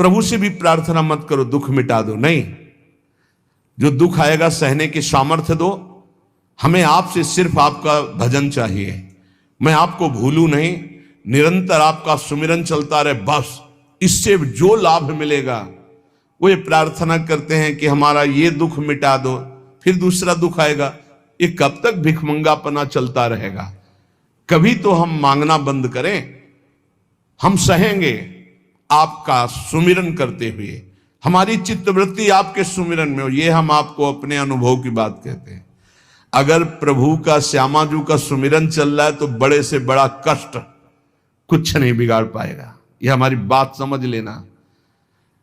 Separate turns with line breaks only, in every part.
प्रभु से भी प्रार्थना मत करो दुख मिटा दो, नहीं, जो दुख आएगा सहने की सामर्थ्य दो। हमें आपसे सिर्फ आपका भजन चाहिए, मैं आपको भूलूं नहीं, निरंतर आपका सुमिरन चलता रहे, बस इससे जो लाभ मिलेगा। वो ये प्रार्थना करते हैं कि हमारा ये दुख मिटा दो, फिर दूसरा दुख आएगा। ये कब तक भिखमंगापना चलता रहेगा? कभी तो हम मांगना बंद करें, हम सहेंगे आपका सुमिरन करते हुए, हमारी चित्तवृत्ति आपके सुमिरन में हो। ये हम आपको अपने अनुभव की बात कहते हैं। अगर प्रभु का, श्यामाजू का सुमिरन चल रहा है तो बड़े से बड़ा कष्ट कुछ नहीं बिगाड़ पाएगा। ये हमारी बात समझ लेना।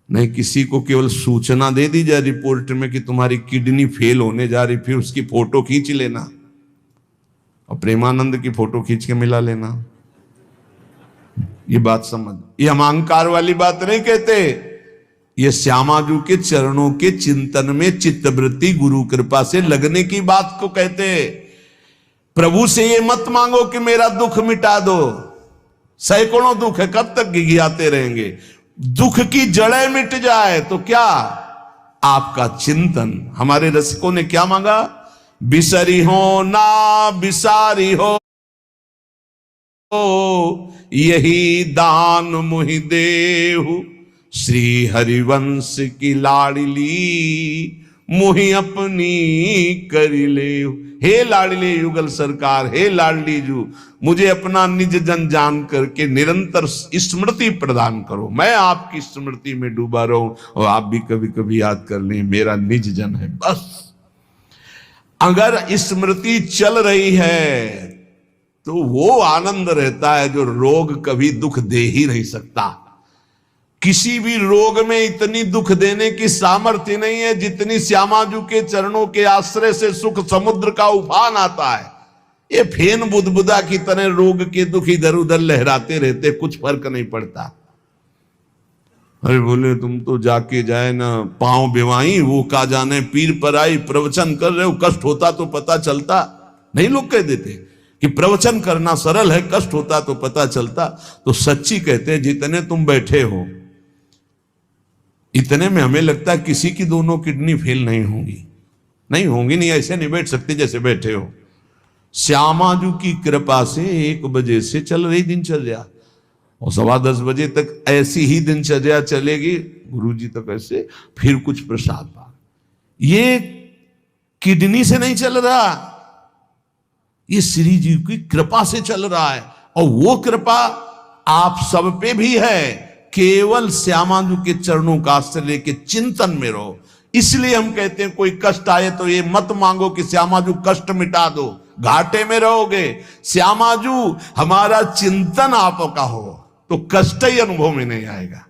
नहीं किसी को केवल सूचना दे दी जाए रिपोर्ट में कि तुम्हारी किडनी फेल होने जा रही, फिर उसकी फोटो खींच लेना और प्रेमानंद की फोटो खींच के मिला लेना। ये बात समझ, ये हम अहंकार वाली बात नहीं कहते। ये श्यामाजू के चरणों के चिंतन में चित्तवृत्ति गुरु कृपा से लगने की बात को कहते। प्रभु से ये मत मांगो कि मेरा दुख मिटा दो, सैकड़ों दुख है, कब तक गिघियाते रहेंगे। दुख की जड़ें मिट जाए तो क्या, आपका चिंतन। हमारे रसिकों ने क्या मांगा? बिसरी हो ना बिसारी हो, यही दान मुहि देहु, श्री हरिवंश की लाडली मुहि अपनी करी ले। हे लाडली युगल सरकार, हे लाडली जू, मुझे अपना निज जन जान करके निरंतर स्मृति प्रदान करो। मैं आपकी स्मृति में डूबा रहूं और आप भी कभी कभी याद कर लें मेरा निज जन है। बस अगर स्मृति चल रही है तो वो आनंद रहता है जो रोग कभी दुख दे ही नहीं सकता। किसी भी रोग में इतनी दुख देने की सामर्थ्य नहीं है जितनी श्यामाजू के चरणों के आश्रय से सुख समुद्र का उफान आता है। ये फेन बुदबुदा की तरह रोग के दुख इधर उधर लहराते रहते, कुछ फर्क नहीं पड़ता। अरे बोले तुम तो जाके जाए ना पांव बेवाई, वो का जाने पीर पर आई, प्रवचन कर रहे हो, कष्ट होता तो पता चलता। नहीं लोग कह देते कि प्रवचन करना सरल है, कष्ट होता तो पता चलता। तो सच्ची कहते हैं जितने तुम बैठे हो इतने में हमें लगता है किसी की दोनों किडनी फेल नहीं होंगी। नहीं होंगी, नहीं ऐसे नहीं बैठ सकते जैसे बैठे हो। श्यामाजू की कृपा से 1 बजे से चल रही दिनचर्या और 10:15 बजे तक ऐसी ही दिनचर्या चलेगी, गुरुजी तक ऐसे, फिर कुछ प्रसाद पा। ये किडनी से नहीं चल रहा, ये श्री जी की कृपा से चल रहा है। और वो कृपा आप सब पे भी है। केवल श्यामाजू के चरणों का आश्रय लेके चिंतन में रहो। इसलिए हम कहते हैं कोई कष्ट आए तो ये मत मांगो कि श्यामाजू कष्ट मिटा दो, घाटे में रहोगे। श्यामाजू हमारा चिंतन आपका हो तो कष्ट ही अनुभव में नहीं आएगा।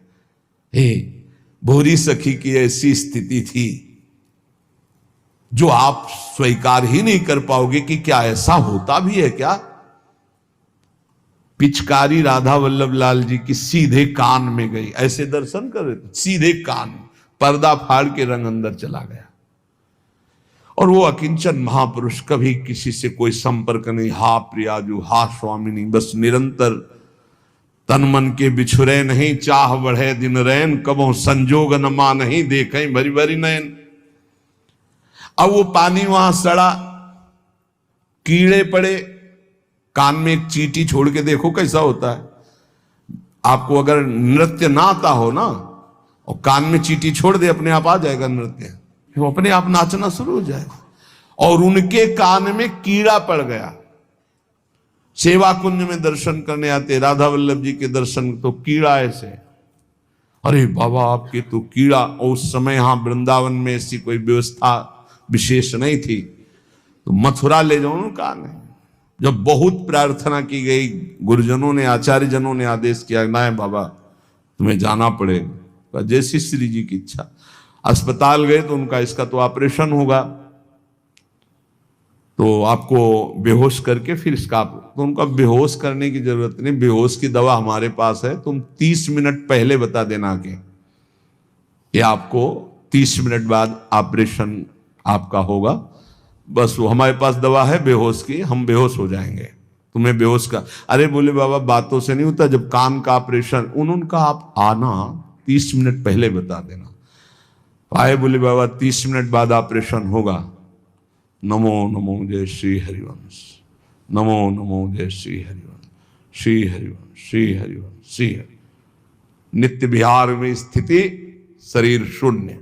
हे भोरी सखी की ऐसी स्थिति थी जो आप स्वीकार ही नहीं कर पाओगे कि क्या ऐसा होता भी है क्या। पिचकारी राधा वल्लभ लाल जी की सीधे कान में गई, ऐसे दर्शन कर रहे थे, सीधे कान, पर्दा फाड़ के रंग अंदर चला गया। और वो अकिंचन महापुरुष, कभी किसी से कोई संपर्क नहीं, हा प्रियाजू, हा स्वामिनी, बस निरंतर तन मन के बिछुरे नहीं, चाह बढ़े दिन रैन, कबो संजोग न मा नहीं, देखें भरी भरी नयन। अब वो पानी वहां सड़ा, कीड़े पड़े, कान में एक चींटी छोड़ के देखो कैसा होता है। आपको अगर नृत्य ना आता हो ना और कान में चींटी छोड़ दे, अपने आप आ जाएगा नृत्य, वो अपने आप नाचना शुरू हो जाएगा। और उनके कान में कीड़ा पड़ गया। सेवा कुंज में दर्शन करने आते राधा वल्लभ जी के दर्शन, तो कीड़ा ऐसे, अरे बाबा आपके तो कीड़ा। और उस समय यहां वृंदावन में ऐसी कोई व्यवस्था विशेष नहीं थी, तो मथुरा ले जाओ कान है। जब बहुत प्रार्थना की गई, गुरुजनों ने, आचार्य जनों ने आदेश किया, ना बाबा तुम्हें जाना पड़ेगा, जैसी श्री जी की इच्छा। अस्पताल गए तो उनका इसका तो ऑपरेशन होगा, तो आपको बेहोश करके फिर इसका, तो उनका बेहोश करने की जरूरत नहीं, बेहोश की दवा हमारे पास है, तुम 30 मिनट पहले बता देना कि आपको 30 मिनट बाद ऑपरेशन आपका होगा। बस वो हमारे पास दवा है बेहोश की, हम बेहोश हो जाएंगे, तुम्हें बेहोश का। अरे बोले बाबा बातों से नहीं होता, जब कान का ऑपरेशन, उन्होंने कहा आप आना, 30 मिनट पहले बता देना। आए बोले बाबा 30 मिनट बाद ऑपरेशन होगा। नमो नमो जय श्री हरिवंश, नमो नमो जय श्री हरिवंश, श्री हरिवंश, श्री हरिवंश, श्री हरि। नित्य विहार में स्थिति, शरीर शून्य,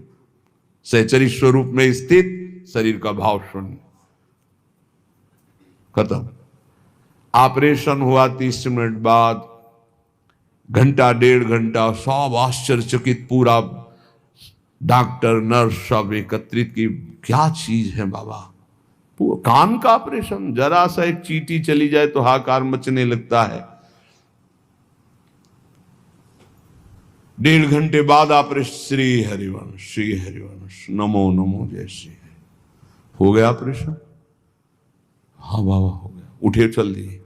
सहचरी स्वरूप में स्थित, शरीर का भाव शून्य, खत्म। ऑपरेशन हुआ 30 मिनट बाद, घंटा 1.5 घंटा सब आश्चर्यचकित, पूरा डॉक्टर नर्स सब एकत्रित की क्या चीज है बाबा। कान का ऑपरेशन, जरा सा एक चींटी चली जाए तो हाहाकार मचने लगता है। 1.5 घंटे बाद ऑपरेशन, श्री हरिवंश, श्री हरिवंश, नमो नमो जय श्री हरि। हो गया ऑपरेशन? हाँ बाबा हो गया। उठे चल दिए।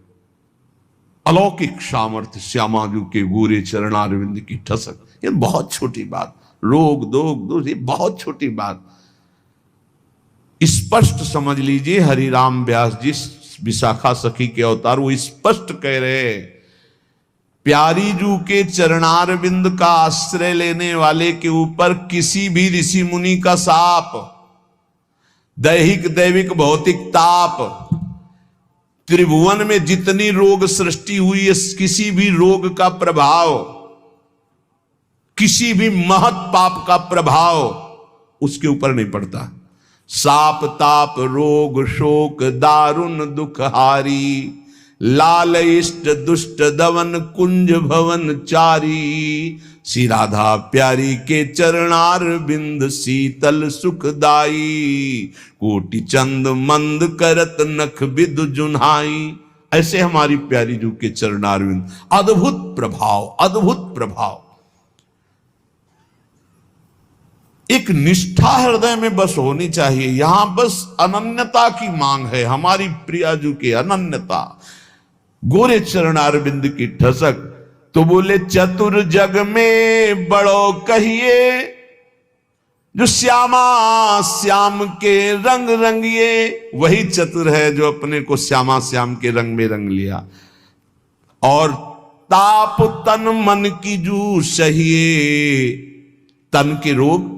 अलौकिक सामर्थ्य, श्यामाजू के गोरे चरणारविंद की ठसक। ये बहुत छोटी बात, रोग दोग दोष, ये बहुत छोटी बात। स्पष्ट समझ लीजिए, हरिराम व्यास जी विशाखा सखी के अवतार, वो स्पष्ट कह रहे, प्यारी जू के चरणारविंद का आश्रय लेने वाले के ऊपर किसी भी ऋषि मुनि का शाप, दैहिक दैविक भौतिक ताप, त्रिभुवन में जितनी रोग सृष्टि हुई है, किसी भी रोग का प्रभाव, किसी भी महत पाप का प्रभाव उसके ऊपर नहीं पड़ता। साप ताप रोग शोक दारुण दुखहारी, लाल इष्ट दुष्ट दवन कुंज भवन चारी, श्री राधा प्यारी के चरणार बिंद शीतल सुखदाई, कोटि चंद मंद करत नख विदु जुन्हाई। ऐसे हमारी प्यारी जू के चरणार बिंद, अद्भुत प्रभाव, अद्भुत प्रभाव। एक निष्ठा हृदय में बस होनी चाहिए। यहां बस अनन्यता की मांग है, हमारी प्रियाजू की अनन्यता, गोरे चरणारविंद की ठसक। तो बोले चतुर जग में बड़ो कहिए, जो श्यामा श्याम के रंग रंगिए। वही चतुर है जो अपने को श्यामा श्याम के रंग में रंग लिया। और ताप तन मन की जू सहिए, तन के रोग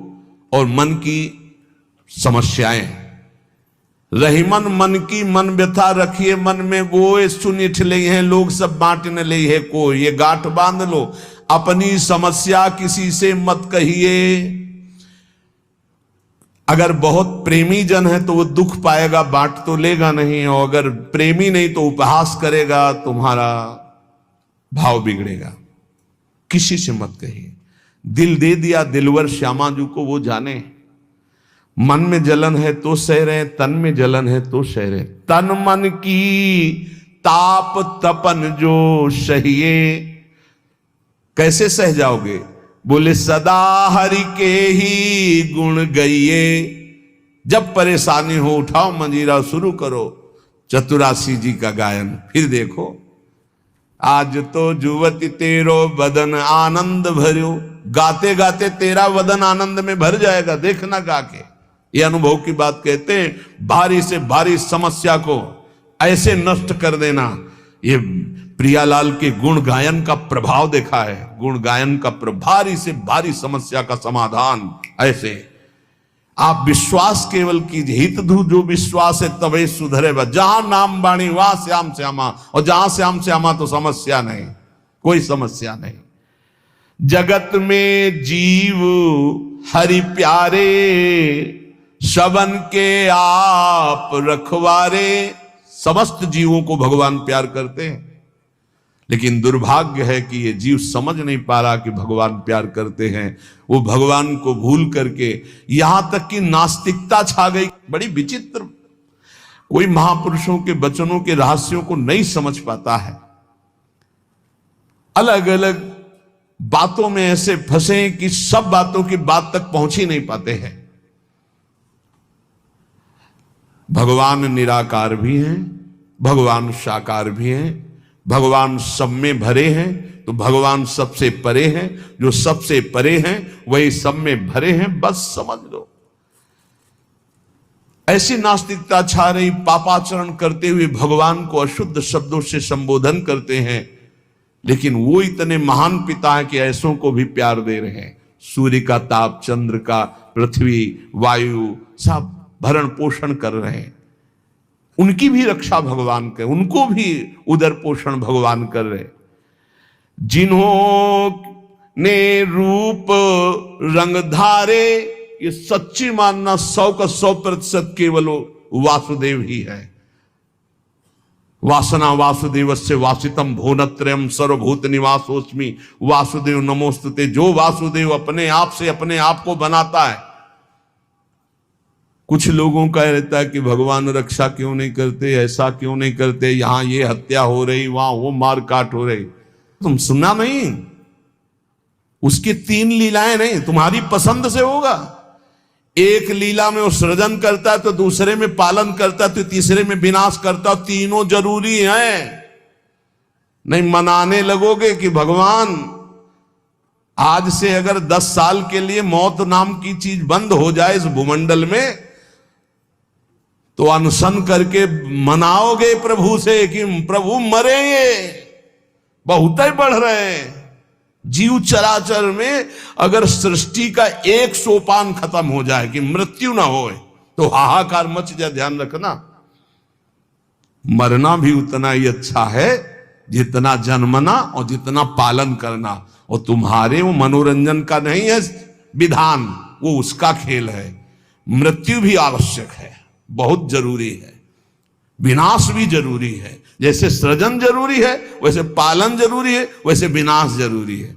और मन की समस्याएं। रहीमन मन की मन व्यथा रखिए मन में, वो सुनिठ ले हैं लोग सब बांटने ले है को। ये गांठ बांध लो, अपनी समस्या किसी से मत कहिए। अगर बहुत प्रेमी जन है तो वो दुख पाएगा, बांट तो लेगा नहीं। और अगर प्रेमी नहीं तो उपहास करेगा, तुम्हारा भाव बिगड़ेगा। किसी से मत कहिए। दिल दे दिया दिलवर श्यामाजू को, वो जाने। मन में जलन है तो सह रहे, तन में जलन है तो सह रहे। तन मन की ताप तपन जो सहिए। कैसे सह जाओगे? बोले सदा हरि के ही गुण गइए। जब परेशानी हो उठाओ मंजीरा, शुरू करो चतुरासी जी का गायन। फिर देखो, आज तो जुवती तेरो बदन आनंद भर्यो। गाते गाते तेरा वदन आनंद में भर जाएगा, देखना गा के। ये अनुभव की बात कहते हैं। भारी से भारी समस्या को ऐसे नष्ट कर देना, ये प्रियालाल के गुण गायन का प्रभाव देखा है। गुण गायन का भारी से भारी समस्या का समाधान ऐसे। आप विश्वास केवल कीजिए, हित धू जो विश्वास है तबे सुधरे। जहां नाम बाणी वहां श्याम श्यामा, और जहां श्याम श्यामा तो समस्या नहीं, कोई समस्या नहीं। जगत में जीव हरि प्यारे, सबन के आप रखवारे। समस्त जीवों को भगवान प्यार करते हैं, लेकिन दुर्भाग्य है कि ये जीव समझ नहीं पा रहा कि भगवान प्यार करते हैं। वो भगवान को भूल करके यहां तक कि नास्तिकता छा गई। बड़ी विचित्र, कोई महापुरुषों के वचनों के रहस्यों को नहीं समझ पाता है। अलग अलग बातों में ऐसे फंसे कि सब बातों की बात तक पहुंच ही नहीं पाते हैं। भगवान निराकार भी हैं, भगवान साकार भी हैं, भगवान सब में भरे हैं, तो भगवान सबसे परे हैं। जो सबसे परे हैं वही सब में भरे हैं, बस समझ लो। ऐसी नास्तिकता छा रही, पापाचरण करते हुए भगवान को अशुद्ध शब्दों से संबोधन करते हैं। लेकिन वो इतने महान पिता हैं कि ऐसों को भी प्यार दे रहे हैं। सूर्य का ताप, चंद्र का, पृथ्वी, वायु, सब भरण पोषण कर रहे हैं। उनकी भी रक्षा भगवान कर, उनको भी उदर पोषण भगवान कर रहे। जिन्होंने रूप रंग धारे, ये सच्ची मानना 100 का 100% केवल वासुदेव ही है। वासना वासुदेवस्य वासितम भुवनत्रयम् सर्वभूत निवासोस्मि वासुदेव नमोस्तुते। जो वासुदेव अपने आप से अपने आप को बनाता है। कुछ लोगों का रहता है कि भगवान रक्षा क्यों नहीं करते, ऐसा क्यों नहीं करते, यहां ये हत्या हो रही, वहां वो मार काट हो रही। तुम सुनना नहीं, उसकी 3 लीलाएं नहीं, तुम्हारी पसंद से होगा। एक लीला में वो सृजन करता है, तो दूसरे में पालन करता है, तो तीसरे में विनाश करता है। तीनों जरूरी हैं। नहीं मनाने लगोगे कि भगवान आज से अगर 10 साल के लिए मौत नाम की चीज बंद हो जाए इस भूमंडल में, तो अनशन करके मनाओगे प्रभु से कि प्रभु मरे, ये बहुत ही बढ़ रहे हैं। जीव चराचर में अगर सृष्टि का एक सोपान खत्म हो जाए कि मृत्यु ना हो, तो हाहाकार मच जाए। ध्यान रखना, मरना भी उतना ही अच्छा है जितना जन्मना और जितना पालन करना। और तुम्हारे वो मनोरंजन का नहीं है विधान, वो उसका खेल है। मृत्यु भी आवश्यक है, बहुत जरूरी है। विनाश भी जरूरी है। जैसे सृजन जरूरी है, वैसे पालन जरूरी है, वैसे विनाश जरूरी है।